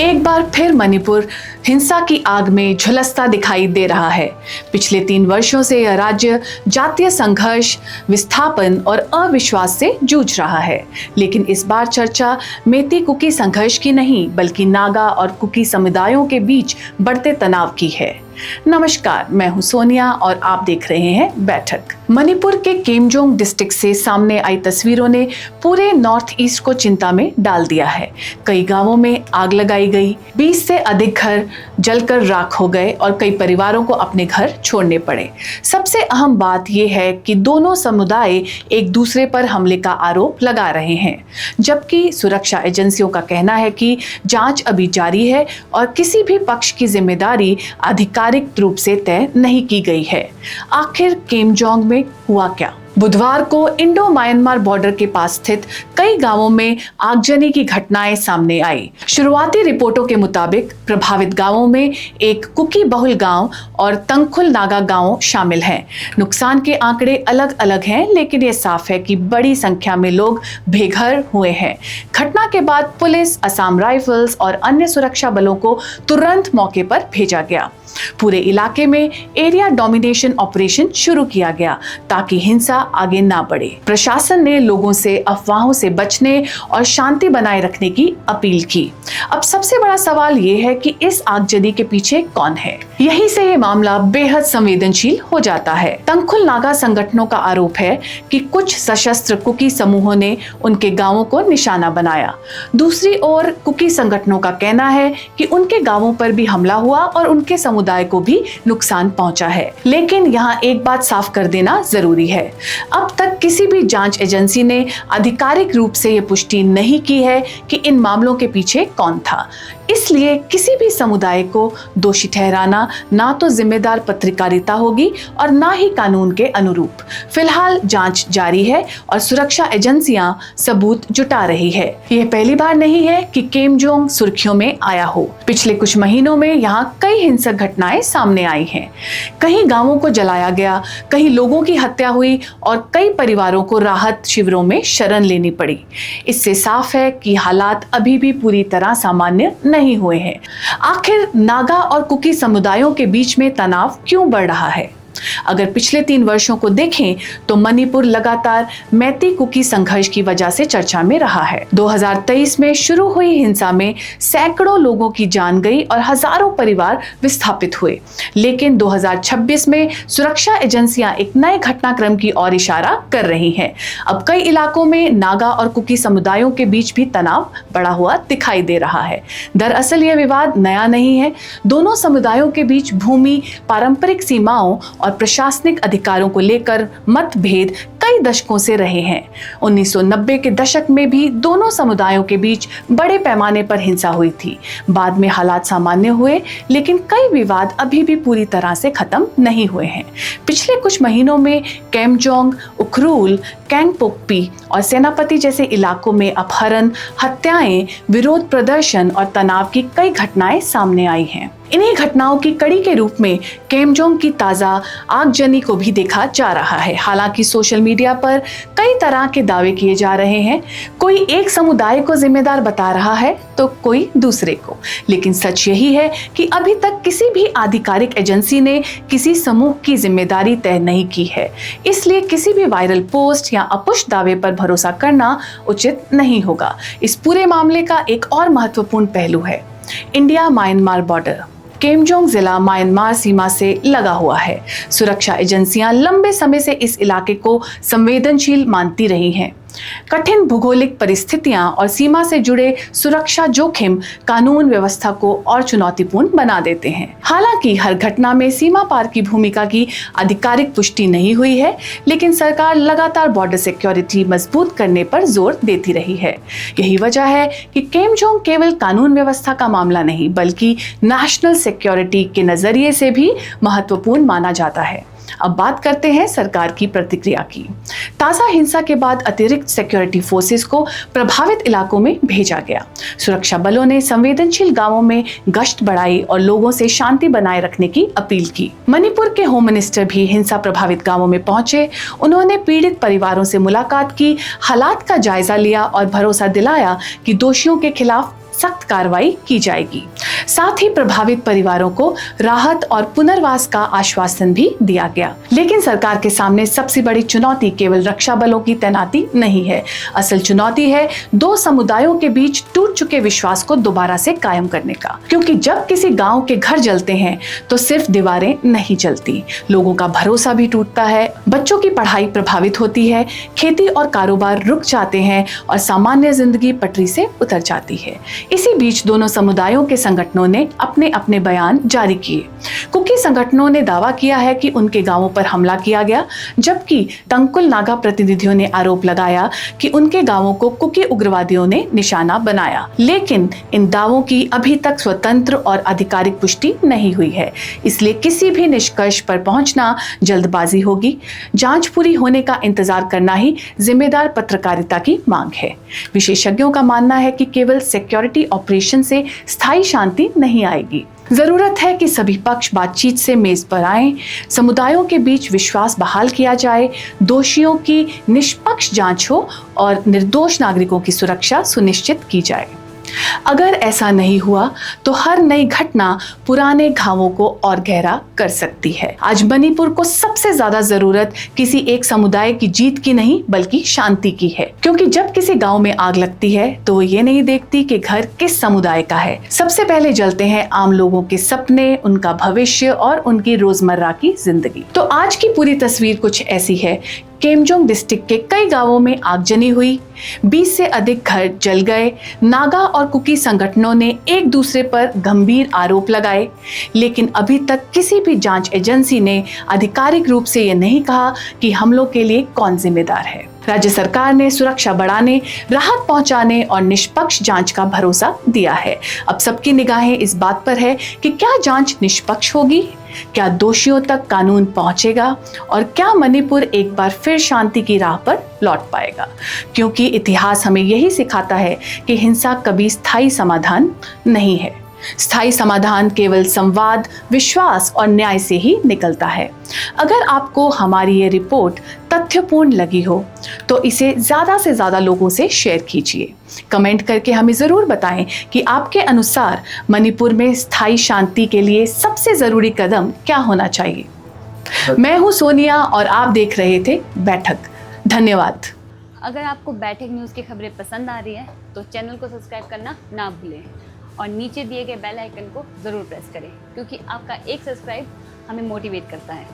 एक बार फिर मणिपुर हिंसा की आग में झुलसता दिखाई दे रहा है। पिछले 3 वर्षों से यह राज्य जातीय संघर्ष, विस्थापन और अविश्वास से जूझ रहा है। लेकिन इस बार चर्चा मेती कुकी संघर्ष की नहीं, बल्कि नागा और कुकी समुदायों के बीच बढ़ते तनाव की है। नमस्कार, मैं हूं सोनिया और आप देख रहे हैं बैठक। मणिपुर के केमजोंग डिस्ट्रिक्ट से सामने आई तस्वीरों ने पूरे नॉर्थ ईस्ट को चिंता में डाल दिया है। कई गांवों में आग लगाई गई, 20 से अधिक घर जलकर राख हो गए और कई परिवारों को अपने घर छोड़ने पड़े। सबसे अहम बात यह है कि दोनों समुदाय एक दूसरे पर हमले का आरोप लगा रहे हैं, जबकि सुरक्षा एजेंसियों का कहना है कि जांच अभी जारी है और किसी भी पक्ष की जिम्मेदारी आधिकारिक रूप से तय नहीं की गई है। आखिर केमजोंग में हुआ क्या? बुधवार को इंडो म्यांमार बॉर्डर के पास स्थित कई गांवों में आगजनी की घटनाएं सामने आई। शुरुआती रिपोर्टों के मुताबिक प्रभावित गांवों में एक कुकी बहुल गांव और तंगखुल नागा गांव शामिल हैं। नुकसान के आंकड़े अलग अलग हैं, लेकिन ये साफ है कि बड़ी संख्या में लोग बेघर हुए हैं। घटना के बाद पुलिस, असम राइफल्स और अन्य सुरक्षा बलों को तुरंत मौके पर भेजा गया। पूरे इलाके में एरिया डोमिनेशन ऑपरेशन शुरू किया गया ताकि हिंसा आगे ना बढ़े। प्रशासन ने लोगों से अफवाहों से बचने और शांति बनाए रखने की अपील की। अब सबसे बड़ा सवाल ये है कि इस आगजनी के पीछे कौन है? यहीं से ये मामला बेहद संवेदनशील हो जाता है। तंगखुल नागा संगठनों का आरोप है कि कुछ सशस्त्र कुकी समूहों ने उनके गांवों को निशाना बनाया। दूसरी ओर कुकी संगठनों का कहना है कि उनके गांवों पर भी हमला हुआ और उनके समुदाय को भी नुकसान पहुंचा है। लेकिन यहाँ एक बात साफ कर देना जरूरी है, अब तक किसी भी जांच एजेंसी ने आधिकारिक रूप से ये पुष्टि नहीं की है कि इन मामलों के पीछे कौन था। इसलिए किसी भी समुदाय को दोषी ठहराना ना तो जिम्मेदार पत्रकारिता होगी और ना ही कानून के अनुरूप। फिलहाल जांच जारी है और सुरक्षा एजेंसियां सबूत जुटा रही है। यह पहली बार नहीं है कि केमजोंग सुर्खियों में आया हो। पिछले कुछ महीनों में यहाँ कई हिंसक घटनाएं सामने आई हैं। कहीं गांवों को जलाया गया, कहीं लोगों की हत्या हुई और कई परिवारों को राहत शिविरों में शरण लेनी पड़ी। इससे साफ है कि हालात अभी भी पूरी तरह सामान्य नहीं हुए हैं। आखिर नागा और कुकी समुदायों के बीच में तनाव क्यों बढ़ रहा है? अगर पिछले 3 वर्षों को देखें तो मणिपुर लगातार मेती कुकी संघर्ष की वजह से चर्चा में रहा है। 2023 में शुरू हुई हिंसा में सैकड़ों लोगों की जान गई और हजारों परिवार विस्थापित हुए। लेकिन 2026 में सुरक्षा एजेंसियां एक नए घटनाक्रम की ओर इशारा कर रही हैं। अब कई इलाकों में नागा और कुकी समुदायों के बीच भी तनाव बढ़ा हुआ दिखाई दे रहा है। दरअसल यह विवाद नया नहीं है। दोनों समुदायों के बीच भूमि, पारंपरिक सीमाओं और प्रशासनिक अधिकारों को लेकर मतभेद कई दशकों से रहे हैं। 1990 के दशक में भी दोनों समुदायों के बीच बड़े पैमाने पर हिंसा हुई थी। बाद में हालात सामान्य हुए, लेकिन कई विवाद अभी भी पूरी तरह से खत्म नहीं हुए हैं। पिछले कुछ महीनों में केमजोंग, उखरूल, कैंगपोकपी और सेनापति जैसे इलाकों में अपहरण, हत्याएं, विरोध प्रदर्शन और तनाव की कई घटनाएं सामने आई हैं। इन्हीं घटनाओं की कड़ी के रूप में केमजोंग की ताजा आगजनी को भी देखा जा रहा है। हालांकि सोशल मीडिया पर कई तरह के दावे किए जा रहे हैं। कोई एक समुदाय को जिम्मेदार बता रहा है तो कोई दूसरे को। लेकिन सच यही है कि अभी तक किसी भी आधिकारिक एजेंसी ने किसी समूह की जिम्मेदारी तय नहीं की है। इसलिए किसी भी वायरल पोस्ट या अपुष्ट दावे पर भरोसा करना उचित नहीं होगा। इस पूरे मामले का एक और महत्वपूर्ण पहलू है इंडिया म्यांमार बॉर्डर। केमजोंग जिला म्यांमार सीमा से लगा हुआ है। सुरक्षा एजेंसियां लंबे समय से इस इलाके को संवेदनशील मानती रही हैं। कठिन भौगोलिक परिस्थितियां और सीमा से जुड़े सुरक्षा जोखिम कानून व्यवस्था को और चुनौतीपूर्ण बना देते हैं। हालांकि हर घटना में सीमा पार की भूमिका की आधिकारिक पुष्टि नहीं हुई है, लेकिन सरकार लगातार बॉर्डर सिक्योरिटी मजबूत करने पर जोर देती रही है। यही वजह है कि केमजोंग केवल कानून व्यवस्था का मामला नहीं, बल्कि नेशनल सिक्योरिटी के नजरिए से भी महत्वपूर्ण माना जाता है। अब बात करते हैं सरकार की प्रतिक्रिया की। ताजा हिंसा के बाद अतिरिक्त सिक्योरिटी फोर्सेस को प्रभावित इलाकों में भेजा गया। सुरक्षा बलों ने संवेदनशील गांवों में गश्त बढ़ाई और लोगों से शांति बनाए रखने की अपील की। मणिपुर के होम मिनिस्टर भी हिंसा प्रभावित गांवों में पहुंचे। उन्होंने पीड़ित परिवारों से मुलाकात की, हालात का जायजा लिया और भरोसा दिलाया कि दोषियों के खिलाफ सख्त कार्रवाई की जाएगी। साथ ही प्रभावित परिवारों को राहत और पुनर्वास का आश्वासन भी दिया गया। लेकिन सरकार के सामने सबसे बड़ी चुनौती केवल रक्षा बलों की तैनाती नहीं है। असल चुनौती है दो समुदायों के बीच टूट चुके विश्वास को दोबारा से कायम करने का। क्योंकि जब किसी गांव के घर जलते हैं तो सिर्फ दीवारें नहीं जलती, लोगों का भरोसा भी टूटता है, बच्चों की पढ़ाई प्रभावित होती है, खेती और कारोबार रुक जाते हैं और सामान्य जिंदगी पटरी से उतर जाती है। इसी बीच दोनों समुदायों के संगठनों ने अपने अपने बयान जारी किए। कुकी संगठनों ने दावा किया है कि उनके गांवों पर हमला किया गया, जबकि तंकुल नागा प्रतिनिधियों ने आरोप लगाया कि उनके गांवों को कुकी उग्रवादियों ने निशाना बनाया। लेकिन इन दावों की अभी तक स्वतंत्र और आधिकारिक पुष्टि नहीं हुई है, इसलिए किसी भी निष्कर्ष पर पहुंचना जल्दबाजी होगी। जांच पूरी होने का इंतजार करना ही जिम्मेदार पत्रकारिता की मांग है। विशेषज्ञों का मानना है कि केवल सिक्योरिटी ऑपरेशन से स्थायी शांति नहीं आएगी। जरूरत है कि सभी पक्ष बातचीत से मेज पर आएं, समुदायों के बीच विश्वास बहाल किया जाए, दोषियों की निष्पक्ष जांच हो और निर्दोष नागरिकों की सुरक्षा सुनिश्चित की जाए। अगर ऐसा नहीं हुआ तो हर नई घटना पुराने घावों को और गहरा कर सकती है। आज मणिपुर को सबसे ज्यादा जरूरत किसी एक समुदाय की जीत की नहीं बल्कि शांति की है। क्योंकि जब किसी गांव में आग लगती है तो वो ये नहीं देखती कि घर किस समुदाय का है, सबसे पहले जलते हैं आम लोगों के सपने, उनका भविष्य और उनकी रोजमर्रा की जिंदगी। तो आज की पूरी तस्वीर कुछ ऐसी है। केमजोंग डिस्ट्रिक्ट के कई गांवों में आगजनी हुई, 20 से अधिक घर जल गए। नागा और कुकी संगठनों ने एक दूसरे पर गंभीर आरोप लगाए, लेकिन अभी तक किसी भी जांच एजेंसी ने आधिकारिक रूप से ये नहीं कहा कि हमलों के लिए कौन जिम्मेदार है। राज्य सरकार ने सुरक्षा बढ़ाने, राहत पहुंचाने और निष्पक्ष जांच का भरोसा दिया है। अब सबकी निगाहें इस बात पर है कि क्या जांच निष्पक्ष होगी, क्या दोषियों तक कानून पहुंचेगा और क्या मणिपुर एक बार फिर शांति की राह पर लौट पाएगा। क्योंकि इतिहास हमें यही सिखाता है कि हिंसा कभी स्थायी समाधान नहीं है। स्थायी समाधान केवल संवाद, विश्वास और न्याय से ही निकलता है। अगर आपको हमारी ये रिपोर्ट तथ्यपूर्ण लगी हो तो इसे ज्यादा से ज्यादा लोगों से शेयर कीजिए। कमेंट करके हमें जरूर बताएं कि आपके अनुसार मणिपुर में स्थायी शांति के लिए सबसे जरूरी कदम क्या होना चाहिए। मैं हूं सोनिया और आप देख रहे थे बैठक। धन्यवाद। अगर आपको बैठक न्यूज़ की खबरें पसंद आ रही है तो चैनल को सब्सक्राइब करना ना भूलें और नीचे दिए गए बेल आइकन को ज़रूर प्रेस करें, क्योंकि आपका एक सब्सक्राइब हमें मोटिवेट करता है।